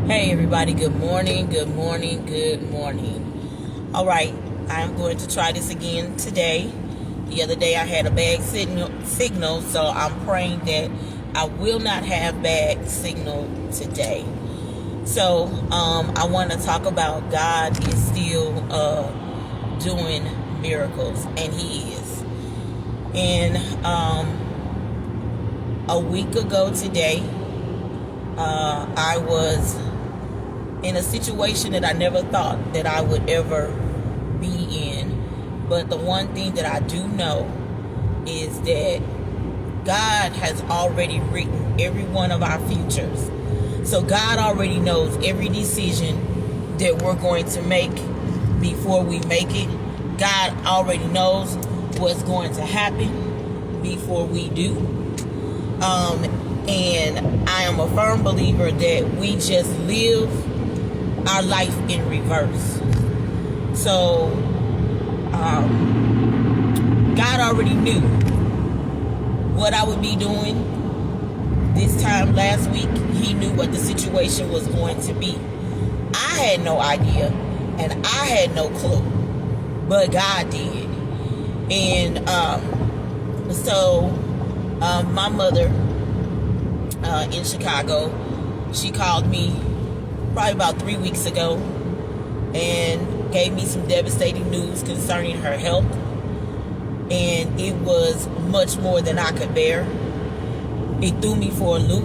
Hey everybody, good morning, good morning, good morning. All right, I'm going to try this again today. The other day I had a bad signal, so I'm praying that I will not have bad signal today. So I want to talk about God is still doing miracles, and He is. And a week ago today, I was in a situation that I never thought that I would ever be in. But the one thing that I do know is that God has already written every one of our futures. So God already knows every decision that we're going to make before we make it. God already knows what's going to happen before we do. And I am a firm believer that we just live our life in reverse. So God already knew what I would be doing this time last week. He knew what the situation was going to be. I had no idea and I had no clue, but God did. And so my mother in Chicago, she called me probably about 3 weeks ago and gave me some devastating news concerning her health, and it was much more than I could bear. It threw me for a loop.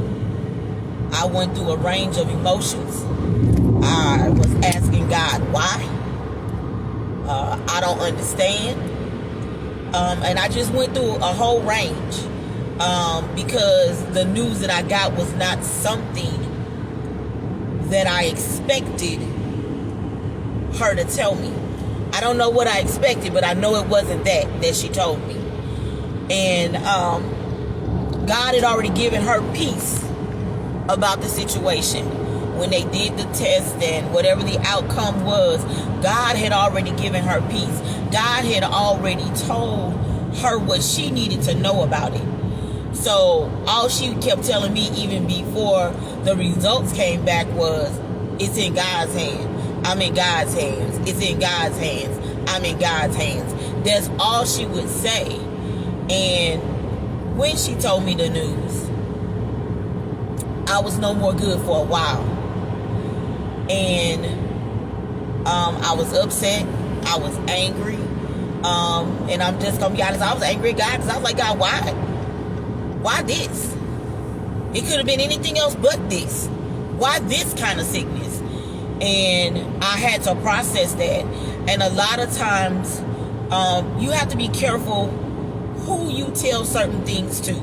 I went through a range of emotions. I was asking God why. I don't understand. And I just went through a whole range because the news that I got was not something that I expected her to tell me. I don't know what I expected, but I know it wasn't that she told me. And God had already given her peace about the situation. When they did the test and whatever the outcome was, God had already given her peace. God had already told her what she needed to know about it. So all she kept telling me even before the results came back was, it's in God's hands. I'm in God's hands. It's in God's hands. I'm in God's hands. That's all she would say. And when she told me the news, I was no more good for a while. And I was upset. I was angry. And I'm just going to be honest, I was angry at God because I was like, God, why? Why this? It could have been anything else but this. Why this kind of sickness? And I had to process that. And a lot of times, you have to be careful who you tell certain things to.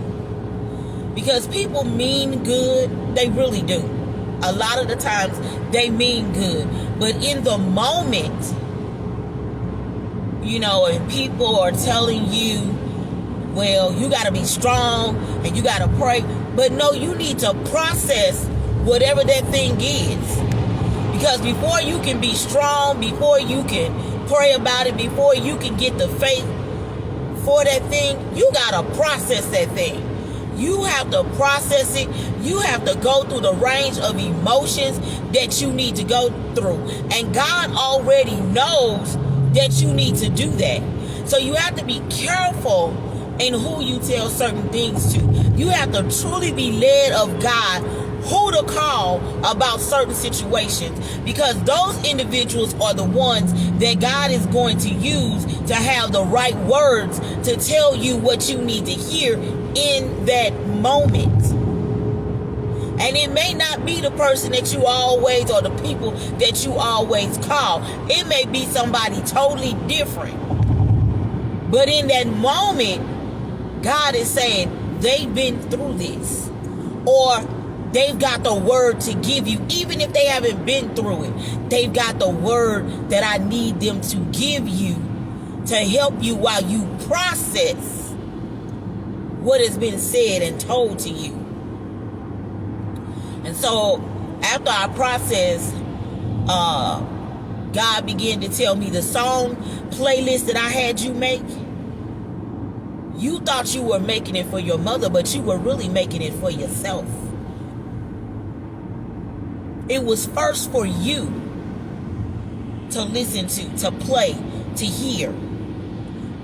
Because people mean good. They really do. A lot of the times, they mean good. But in the moment, and people are telling you, well, you got to be strong and you got to pray. But no, you need to process whatever that thing is. Because before you can be strong, before you can pray about it, before you can get the faith for that thing, you got to process that thing. You have to process it. You have to go through the range of emotions that you need to go through. And God already knows that you need to do that. So you have to be careful in who you tell certain things to. You have to truly be led of God who to call about certain situations, because those individuals are the ones that God is going to use to have the right words to tell you what you need to hear in that moment. And it may not be the person that you always, or the people that you always call. It may be somebody totally different. But in that moment, God is saying they've been through this, or they've got the word to give you. Even if they haven't been through it, they've got the word that I need them to give you to help you while you process what has been said and told to you. And so after I processed, God began to tell me the song playlist that I had you make. You thought you were making it for your mother, but you were really making it for yourself. It was first for you to listen to play, to hear.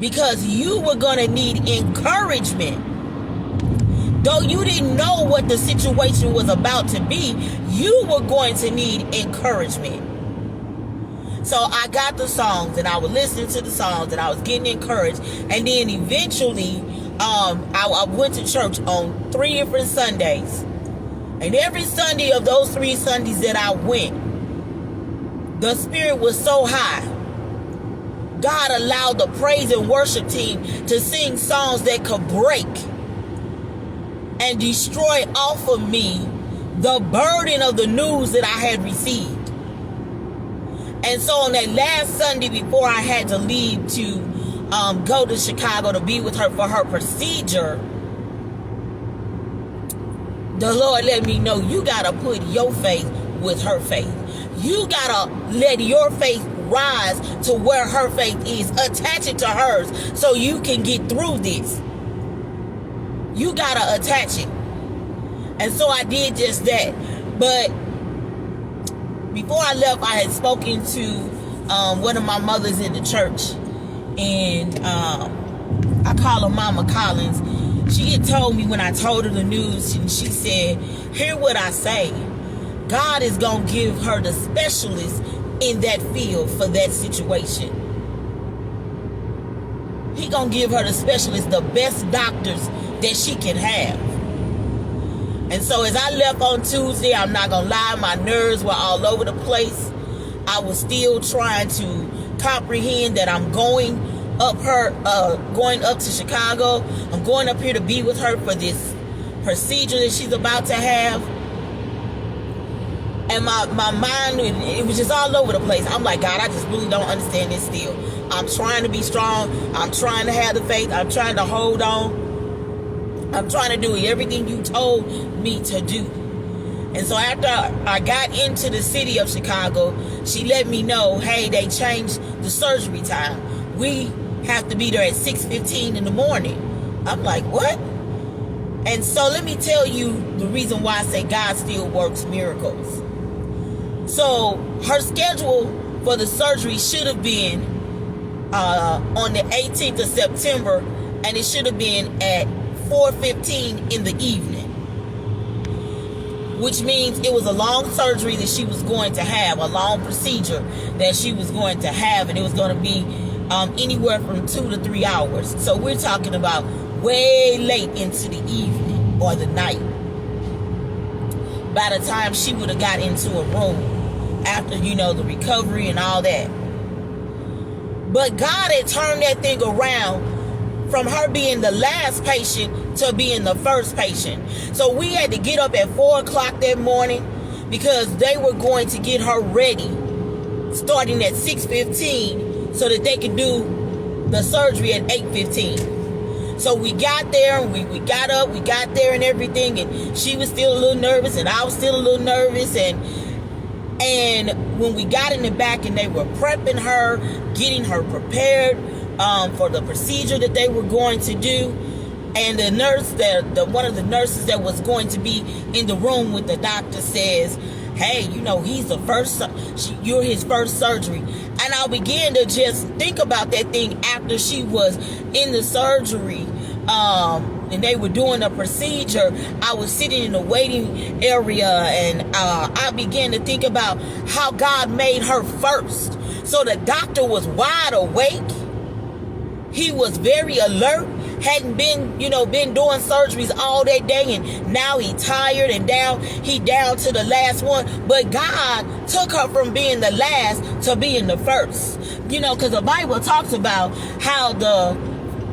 Because you were going to need encouragement. Though you didn't know what the situation was about to be, you were going to need encouragement. So I got the songs, and I was listening to the songs, and I was getting encouraged. And then eventually, I went to church on 3 different Sundays. And every Sunday of those 3 Sundays that I went, the spirit was so high. God allowed the praise and worship team to sing songs that could break and destroy off of me the burden of the news that I had received. And so on that last Sunday before I had to leave to go to Chicago to be with her for her procedure, the Lord let me know, you got to put your faith with her faith. You got to let your faith rise to where her faith is. Attach it to hers so you can get through this. You got to attach it. And so I did just that. But before I left, I had spoken to one of my mothers in the church. And I call her Mama Collins. She had told me when I told her the news, and she said, hear what I say. God is going to give her the specialist in that field for that situation. He going to give her the specialist, the best doctors that she can have. And so as I left on Tuesday, I'm not going to lie, my nerves were all over the place. I was still trying to comprehend that I'm going up to Chicago. I'm going up here to be with her for this procedure that she's about to have. And my mind, it was just all over the place. I'm like, God, I just really don't understand this still. I'm trying to be strong. I'm trying to have the faith. I'm trying to hold on. I'm trying to do everything you told me to do. And so after I got into the city of Chicago, she let me know, hey, they changed the surgery time. We have to be there at 6:15 in the morning. I'm like, what? And so let me tell you the reason why I say God still works miracles. So her schedule for the surgery should have been on the 18th of September, and it should have been at 4:15 in the evening, which means it was a long surgery that she was going to have, a long procedure that she was going to have, and it was going to be anywhere from 2 to 3 hours. So we're talking about way late into the evening or the night by the time she would have got into a room after, the recovery and all that. But God had turned that thing around from her being the last patient to being the first patient. So we had to get up at 4 o'clock that morning because they were going to get her ready starting at 6:15 so that they could do the surgery at 8:15. So we got there, and we got up, we got there and everything, and she was still a little nervous, and I was still a little nervous, and when we got in the back and they were prepping her, getting her prepared for the procedure that they were going to do, and the nurse, one of the nurses that was going to be in the room with the doctor says, hey, he's the first, you're his first surgery. And I began to just think about that thing after she was in the surgery, and they were doing the procedure. I was sitting in the waiting area, and I began to think about how God made her first. So the doctor was wide awake. He was very alert. Hadn't been doing surgeries all that day, and now he tired and he down to the last one. But God took her from being the last to being the first. Because the Bible talks about how the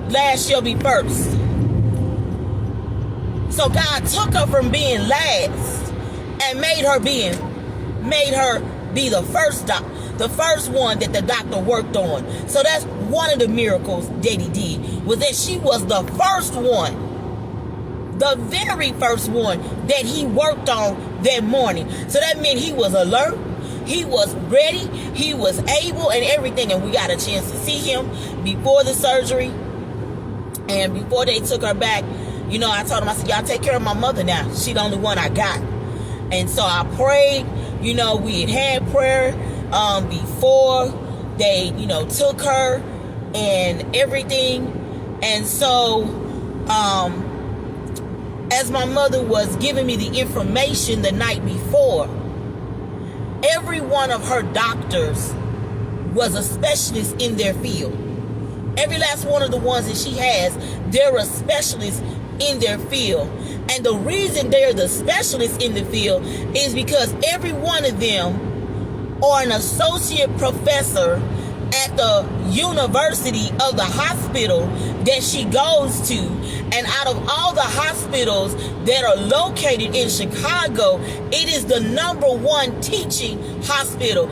last shall be first. So God took her from being last and made her be the first the first one that the doctor worked on. So that's one of the miracles that he did, was that she was the first one, the very first one that he worked on that morning. So that meant he was alert, he was ready, he was able, and everything. And we got a chance to see him before the surgery, and before they took her back. I told him, I said, y'all take care of my mother now. She's the only one I got. And so I prayed You know, we had prayer before they, took her and everything. And so, as my mother was giving me the information the night before, every one of her doctors was a specialist in their field. Every last one of the ones that she has, they're a specialist in their field. And the reason they're the specialists in the field is because every one of them are an associate professor at the university of the hospital that she goes to. And out of all the hospitals that are located in Chicago, it is the #1 teaching hospital.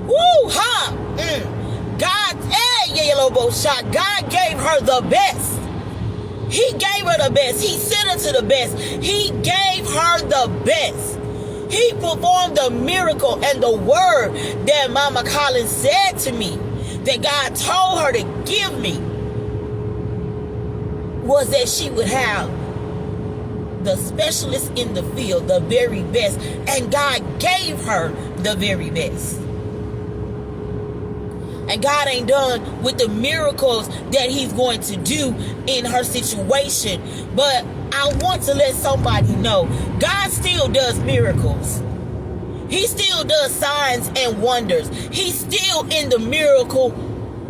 Woo ha! God gave her the best. He gave her the best. He sent her to the best. He gave her the best. He performed the miracle, and the word that Mama Collins said to me, that God told her to give me, was that she would have the specialist in the field, the very best. And God gave her the very best. And God ain't done with the miracles that he's going to do in her situation. But I want to let somebody know, God still does miracles. He still does signs and wonders. He's still in the miracle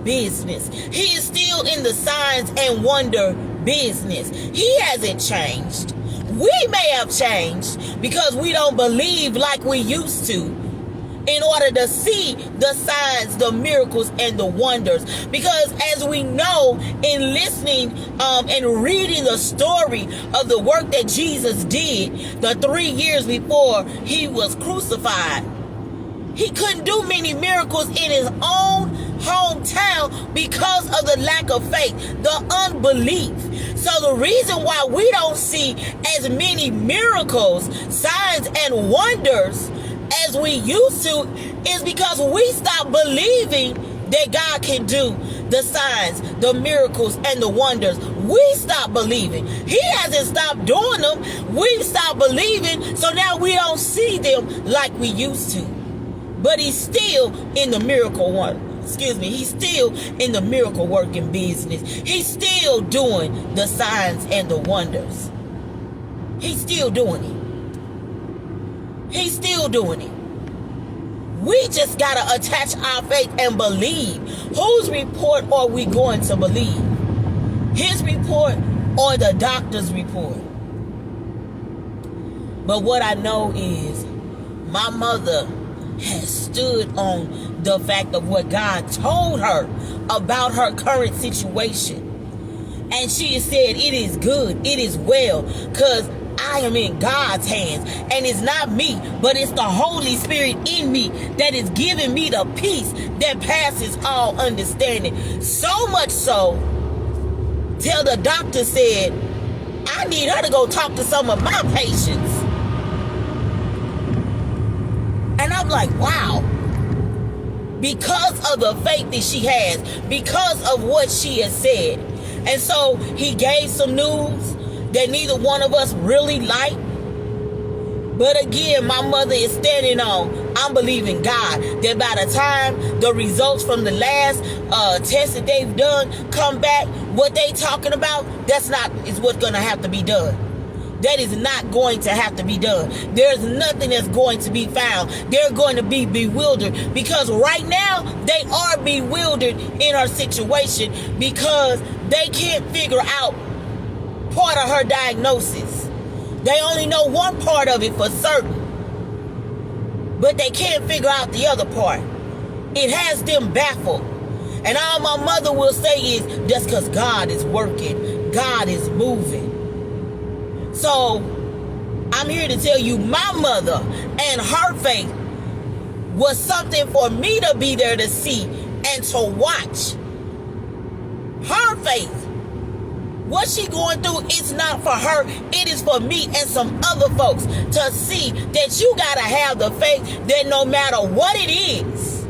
business. He is still in the signs and wonder business. He hasn't changed. We may have changed because we don't believe like we used to, in order to see the signs, the miracles, and the wonders. Because as we know, in listening and reading the story of the work that Jesus did the 3 years before he was crucified, he couldn't do many miracles in his own hometown because of the lack of faith, the unbelief. So the reason why we don't see as many miracles, signs, and wonders as we used to is because we stopped believing that God can do the signs, the miracles, and the wonders. We stopped believing. He hasn't stopped doing them. We've stopped believing, so now we don't see them like we used to. But he's still in the miracle one. He's still in the miracle working business. He's still doing the signs and the wonders. He's still doing it. He's still doing it. We just got to attach our faith and believe. Whose report are we going to believe? His report or the doctor's report? But what I know is my mother has stood on the fact of what God told her about her current situation. And she has said, it is good, it is well, because I am in God's hands. And it's not me, but it's the Holy Spirit in me that is giving me the peace that passes all understanding. So much so, till the doctor said, I need her to go talk to some of my patients. And I'm like, wow. Because of the faith that she has, because of what she has said. And so he gave some news that neither one of us really like. But again, my mother is standing on, I'm believing God, that by the time the results from the last test that they've done come back, what they talking about, is what's going to have to be done. That is not going to have to be done. There's nothing that's going to be found. They're going to be bewildered, because right now they are bewildered in her situation because they can't figure out part of her diagnosis. They only know one part of it for certain, but they can't figure out the other part. It has them baffled. And all my mother will say is, that's because God is working. God is moving. So I'm here to tell you, my mother and her faith was something for me to be there to see and to watch. Her faith, what she going through, is not for her. It is for me and some other folks to see that you got to have the faith that no matter what it is,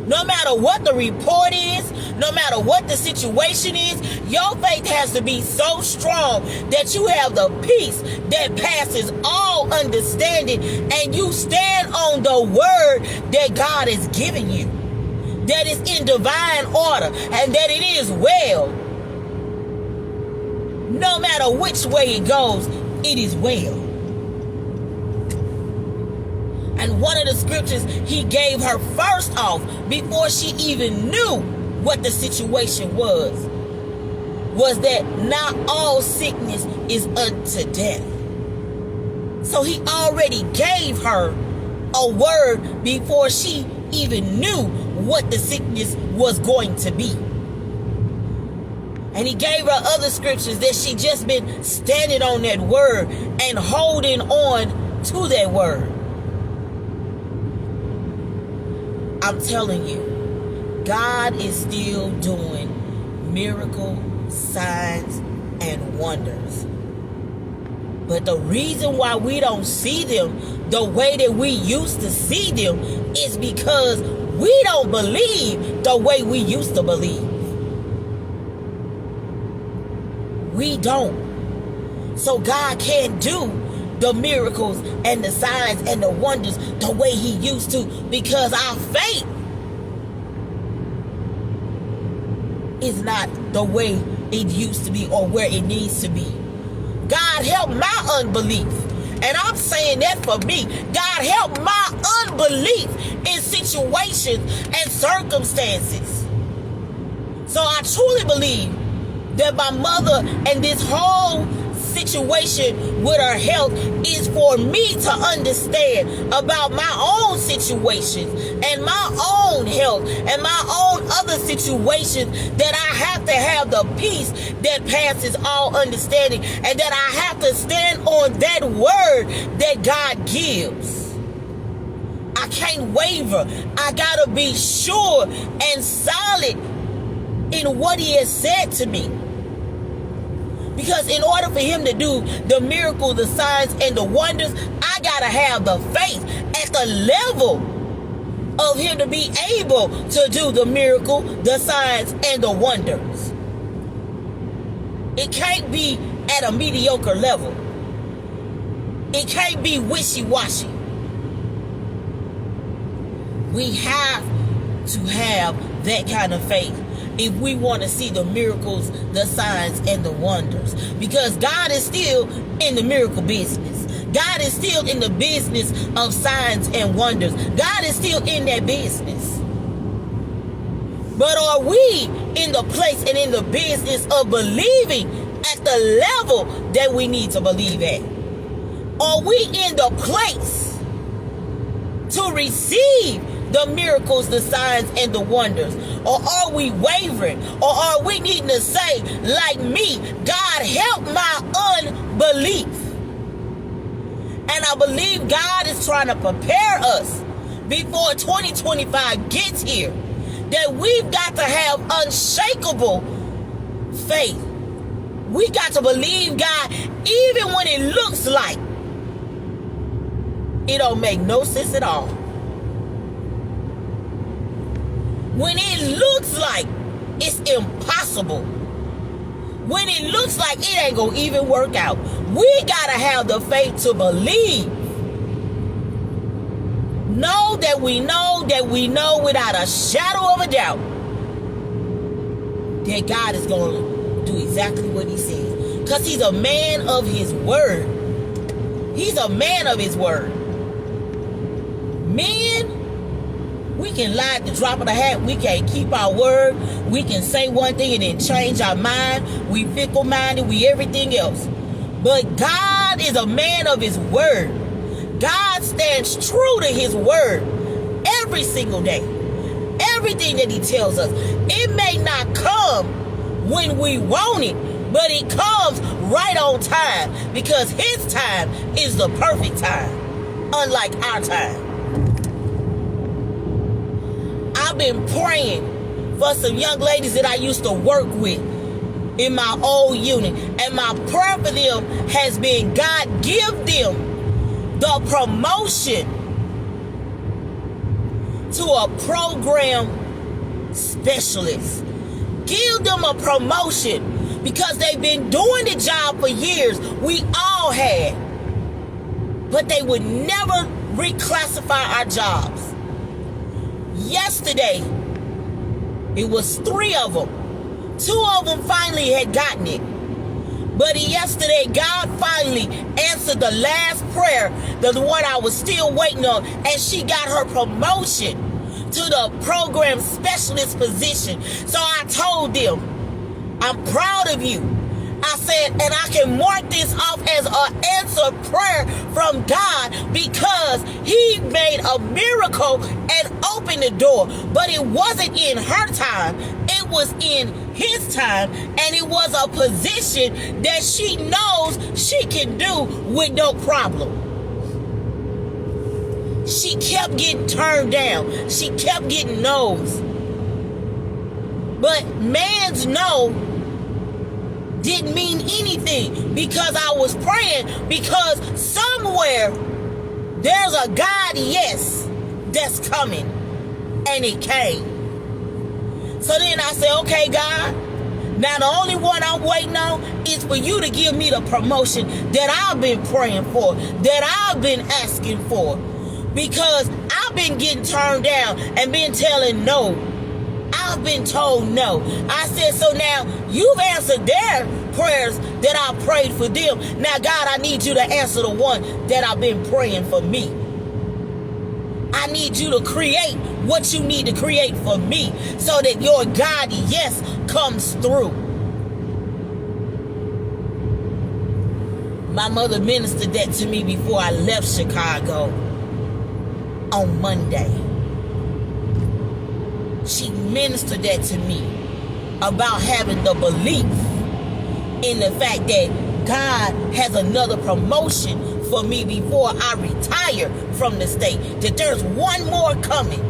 no matter what the report is, No matter what the situation is, your faith has to be so strong that you have the peace that passes all understanding, and you stand on the word that God has given you, that is in divine order, and that it is well. No matter which way it goes, it is well. And one of the scriptures he gave her first off, before she even knew what the situation was that not all sickness is unto death. So he already gave her a word before she even knew what the sickness was going to be. And he gave her other scriptures that she just been standing on that word and holding on to that word. I'm telling you, God is still doing miracles, signs, and wonders. But the reason why we don't see them the way that we used to see them is because we don't believe the way we used to believe. We don't. So God can't do the miracles and the signs and the wonders the way he used to, because our faith is not the way it used to be or where it needs to be. God help my unbelief. And I'm saying that for me. God help my unbelief in situations and circumstances. So I truly believe that my mother and this whole situation with her health is for me to understand about my own situations and my own health and my own other situations, that I have to have the peace that passes all understanding, and that I have to stand on that word that God gives. I can't waver. I gotta be sure and solid in what he has said to me. Because in order for him to do the miracles, the signs, and the wonders, I gotta have the faith at the level of him to be able to do the miracle, the signs, and the wonders. It can't be at a mediocre level. It can't be wishy-washy. We have to have that kind of faith if we want to see the miracles, the signs, and the wonders. Because God is still in the miracle business. God is still in the business of signs and wonders. God is still in that business. But are we in the place and in the business of believing at the level that we need to believe at? Are we in the place to receive the miracles, the signs, and the wonders? Or are we wavering? Or are we needing to say, like me, God help my unbelief? And I believe God is trying to prepare us before 2025 gets here, that we've got to have unshakable faith. We got to believe God even when it looks like it don't make no sense at all. When it looks like it's impossible. When it looks like it ain't gonna even work out. We gotta have the faith to believe. Know that we know without a shadow of a doubt that God is gonna do exactly what he says. Because he's a man of his word. He's a man of his word. Men, we can lie at the drop of the hat. We can't keep our word. We can say one thing and then change our mind. We fickle-minded. We everything else. But God is a man of his word. God stands true to his word every single day. Everything that he tells us. It may not come when we want it, but it comes right on time, because his time is the perfect time, unlike our time. I've been praying for some young ladies that I used to work with in my old unit, and my prayer for them has been, God, give them the promotion to a program specialist. give them a promotion because they've been doing the job for years. We all had. But they would never reclassify our jobs. Yesterday, it was 3 of them. 2 of them finally had gotten it. But yesterday, God finally answered the last prayer, the one I was still waiting on, and she got her promotion to the program specialist position. So I told them, I'm proud of you. I said, and I can mark this off as an answered prayer from God because he made a miracle and opened the door. But it wasn't in her time. It was in his time. And it was a position that she knows she can do with no problem. She kept getting turned down. She kept getting no's. But man's no didn't mean anything because I was praying, because somewhere there's a God yes that's coming, and it came. So then I said, okay, God, now the only one I'm waiting on is for you to give me the promotion that I've been praying for, that I've been asking for, because I've been getting turned down and been telling no. I've been told no. I said, so now you've answered their prayers that I prayed for them. Now, God, I need you to answer the one that I've been praying for me. I need you to create what you need to create for me so that your God, yes, comes through. My mother ministered that to me before I left Chicago on Monday. She ministered that to me about having the belief in the fact that God has another promotion for me before I retire from the state, that there's one more coming.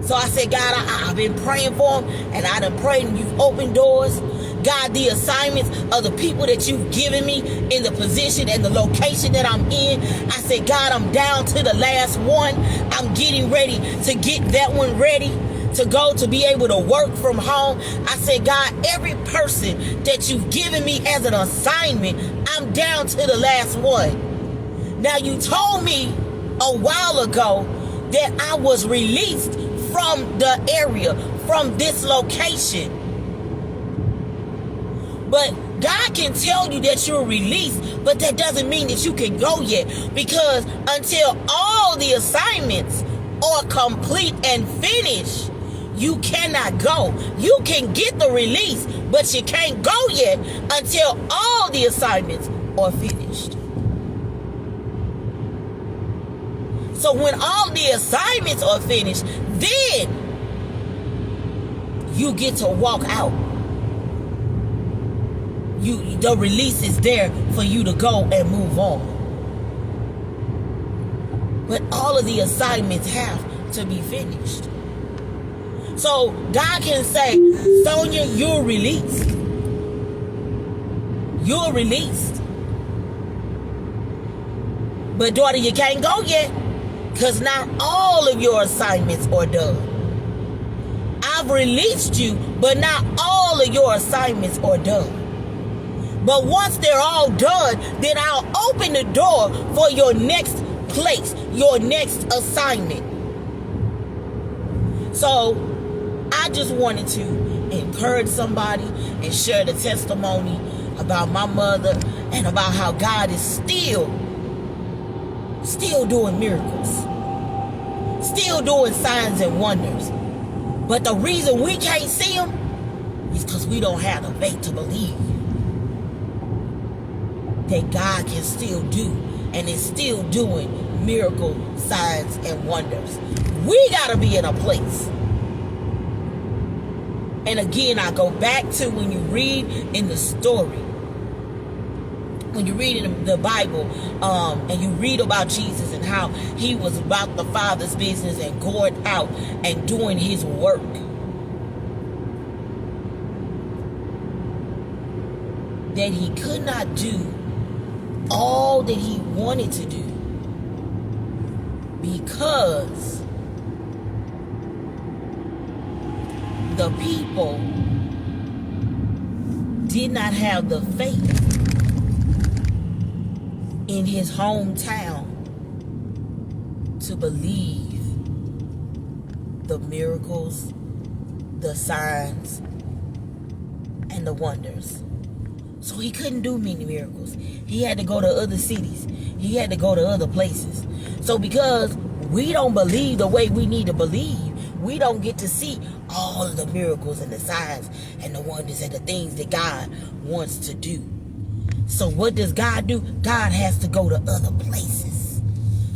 So I said, God, I've been praying for him, and I done prayed, and you've opened doors. God, the assignments of the people that you've given me in the position and the location that I'm in, I said, God, I'm down to the last one. I'm getting ready to get that one ready to go, to be able to work from home. I said, God, every person that you've given me as an assignment, I'm down to the last one. Now, you told me a while ago that I was released from the area, from this location. But God can tell you that you're released, but that doesn't mean that you can go yet. Because until all the assignments are complete and finished, you cannot go. You can get the release, but you can't go yet until all the assignments are finished. So when all the assignments are finished, then you get to walk out. The release is there for you to go and move on. But all of the assignments have to be finished. So God can say, Sonia, you're released. You're released. But daughter, you can't go yet, because not all of your assignments are done. I've released you, but not all of your assignments are done. But once they're all done, then I'll open the door for your next place, your next assignment. So I just wanted to encourage somebody and share the testimony about my mother and about how God is still doing miracles, still doing signs and wonders. But the reason we can't see them is because we don't have the faith to believe that God can still do and is still doing miracle signs and wonders. We got to be in a place. And again, I go back to when you read in the story, when you read in the Bible, and you read about Jesus and how he was about the Father's business and going out and doing his work. That he could not do all that he wanted to do because the people did not have the faith in his hometown to believe the miracles, the signs, and the wonders. So he couldn't do many miracles. He had to go to other cities. He had to go to other places. So because we don't believe the way we need to believe, we don't get to see all of the miracles and the signs and the wonders and the things that God wants to do. So what does God do? God has to go to other places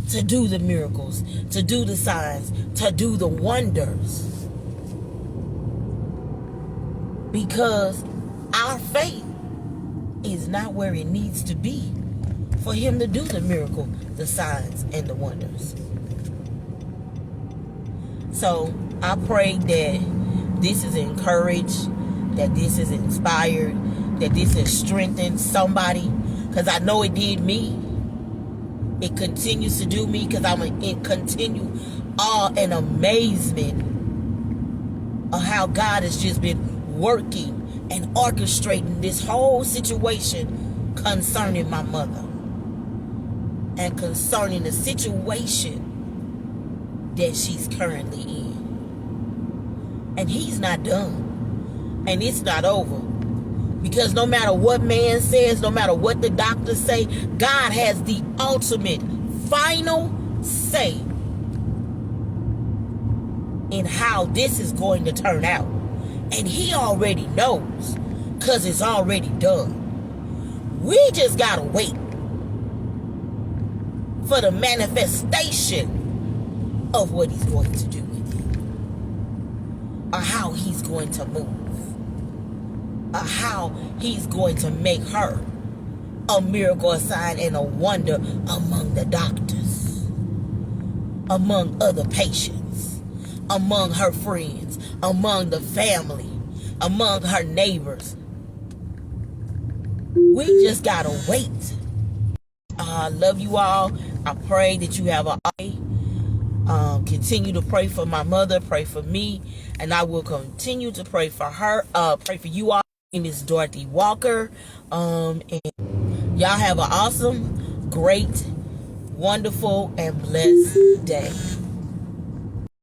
to do the miracles, to do the signs, to do the wonders. Because our faith is not where it needs to be for him to do the miracle, the signs, and the wonders. So I pray that this is encouraged, that this is inspired, that this has strengthened somebody, because I know it did me. It continues to do me, because I'm in continue awe and amazement of how God has just been working and orchestrating this whole situation concerning my mother and concerning the situation that she's currently in. And he's not done. And it's not over. Because no matter what man says, no matter what the doctors say, God has the ultimate, final say in how this is going to turn out. And he already knows, because it's already done. We just got to wait for the manifestation of what he's going to do with it, or how he's going to move, or how he's going to make her a miracle, a sign, and a wonder among the doctors, among other patients, among her friends, among the family, among her neighbors. We just gotta wait. I love you all. I pray that you have a continue to pray for my mother, pray for me, and I will continue to pray for her, pray for you all. My name is Dorothy Walker, and y'all have an awesome, great, wonderful, and blessed day.